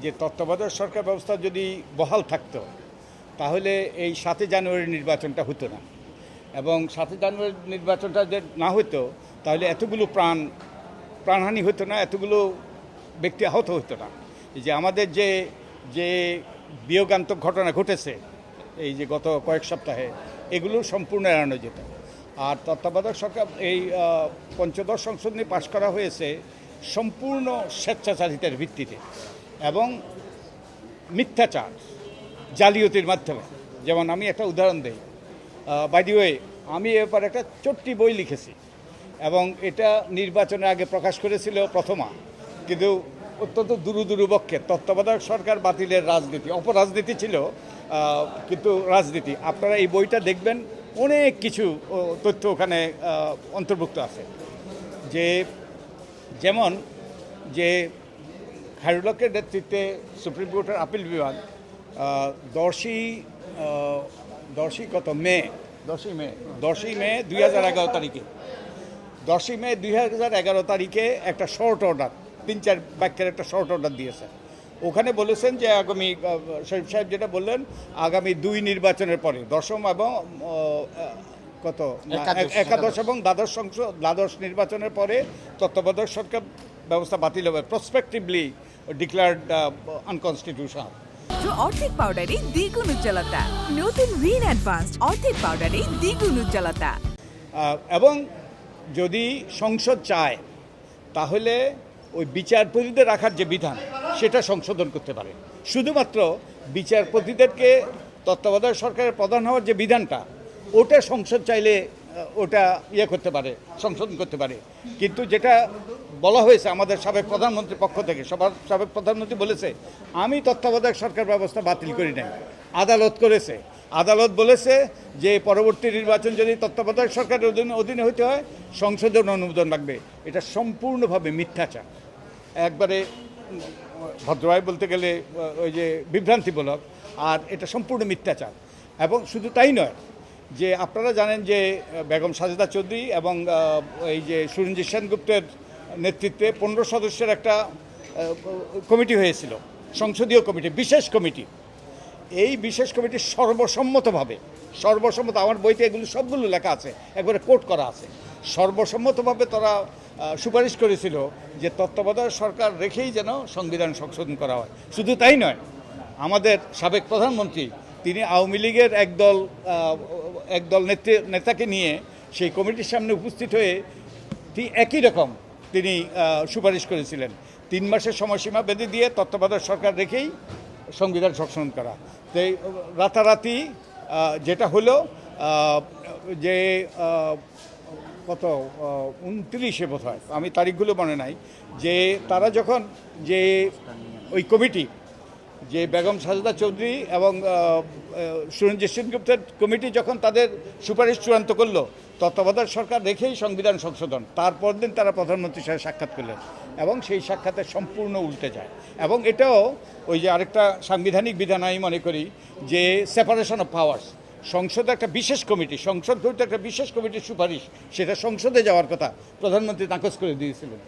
যে তত্ত্বাবধায়ক সরকার ব্যবস্থা যদি বহাল থাকতো তাহলে এই 7 জানুয়ারি নির্বাচনটা হতো না, এবং 7 জানুয়ারি নির্বাচনটা যে না হতো তাহলে এতগুলো প্রাণহানি হতো না, এতগুলো ব্যক্তি আহত হতো না। এই যে আমাদের যে যে বিয়োগান্তক ঘটনা ঘটেছে এই যে গত কয়েক সপ্তাহে, এগুলো সম্পূর্ণ এড়ানো যেত। আর তত্ত্বাবধায়ক সরকার এই পঞ্চদশ সংশোধনী পাশ করা হয়েছে সম্পূর্ণ স্বেচ্ছাচারিতার ভিত্তিতে এবং মিথ্যাচার জালিয়াতির মাধ্যমে। যেমন আমি একটা উদাহরণ দিই, বাই দি ওয়ে আমি এবার একটা ছোট্টি বই লিখেছি এবং এটা নির্বাচনের আগে প্রকাশ করেছিল প্রথমা, কিন্তু অত্যন্ত দুরুদুরুবক্ষে তত্ত্বাবধায়ক সরকার বাতিলের রাজনীতি, অপরাজনীতি ছিল কিন্তু রাজনীতি। আপনারা এই বইটা দেখবেন, অনেক কিছু তথ্য ওখানে অন্তর্ভুক্ত আছে। যেমন যে খায়রুল হকের নেতৃত্বে সুপ্রিম কোর্টের আপিল বিভাগ 10ই মে 2011 তারিখে 10ই মে 2011 তারিখে একটা শর্ট অর্ডার, 3-4 বাক্যের একটা শর্ট অর্ডার দিয়েছে। ওখানে বলেছেন যে আগামী, শরীফ সাহেব যেটা বললেন, আগামী 2 নির্বাচনের পরে 10ম এবং একাদশ এবং দ্বাদশ নির্বাচনের পরে তত্ত্বাবধায়ক সরকার ব্যবস্থা বাতিল হবে, প্রসপেক্টিভলি ডিক্লেয়ার্ড আনকনস্টিটিউশনাল। অর্ধেক পাউডারে দ্বিগুণ উজ্জ্বলতা, নতুন রিন অ্যাডভান্সড অর্ধেক পাউডারে দ্বিগুণ উজ্জ্বলতা। এবং যদি সংসদ চায় তাহলে ওই বিচারপতিদের রাখার যে বিধান সেটা সংশোধন করতে পারে। শুধুমাত্র বিচারপতিদেরকে তত্ত্বাবধায়ক সরকারের প্রধান হওয়ার যে বিধানটা, ওটা সংসদ চাইলে ওটা করতে পারে, সংশোধন করতে পারে। কিন্তু যেটা বলা হয়েছে আমাদের সাবেক প্রধানমন্ত্রীর পক্ষ থেকে, সাবেক প্রধানমন্ত্রী বলেছে আমি তত্ত্বাবধায়ক সরকার ব্যবস্থা বাতিল করি নাই, আদালত করেছে। আদালত বলেছে যে পরবর্তী নির্বাচন যদি তত্ত্বাবধায়ক সরকারের অধীনে হতে হয় সংসদের অনুমোদন লাগবে। এটা সম্পূর্ণভাবে মিথ্যাচার, একবারে ভদ্রভাবে বলতে গেলে ওই যে বিভ্রান্তিমূলক, আর এটা সম্পূর্ণ মিথ্যাচার। এবং শুধু তাই নয়, যে আপনারা জানেন যে বেগম সাজেদা চৌধুরী এবং এই যে সুরঞ্জিত সেনগুপ্তের নেতৃত্বে 15 সদস্যের একটা কমিটি হয়েছিল, সংসদীয় কমিটি, বিশেষ কমিটি। এই বিশেষ কমিটি সর্বসম্মত, আমার বইতে এগুলো সবগুলো লেখা আছে, একবারে কোট করা আছে, সর্বসম্মতভাবে তারা সুপারিশ করেছিল যে তত্ত্বাবধায়ক সরকার রেখেই যেন সংবিধান সংশোধন করা হয়। শুধু তাই নয়, আমাদের সাবেক প্রধানমন্ত্রী তিনি আওয়ামী লীগের একদল নেতাকে নিয়ে সেই কমিটির সামনে উপস্থিত হয়ে একই রকম তিনি সুপারিশ করেছিলেন 3 মাসের সময়সীমা বেঁধে দিয়ে তত্ত্বাবধায়ক সরকার রেখেই সংবিধান সংশোধন করা। তো রাতারাতি যেটা হলো যে 29-এ বোধ হয়, আমি তারিখগুলো মনে নাই, যে তারা যখন যে ওই কমিটি, যে বেগম সাজেদা চৌধুরী এবং সুরঞ্জিত সেনগুপ্তের কমিটি যখন তাদের সুপারিশ চূড়ান্ত করলো তত্ত্বাবধায়ক সরকার রেখেই সংবিধান সংশোধন, তারপর দিন তারা প্রধানমন্ত্রীর সাথে সাক্ষাৎ করলেন এবং সেই সাক্ষাতে সম্পূর্ণ উল্টে যায়। এবং এটাও ওই যে আরেকটা সাংবিধানিক বিধান আমি মনে করি যে সেপারেশন অফ পাওয়ার্স, সংসদে একটা বিশেষ কমিটি, সংসদ একটা বিশেষ কমিটির সুপারিশ, সেটা সংসদে যাওয়ার কথা প্রধানমন্ত্রী নাকচ করে দিয়েছিলেন।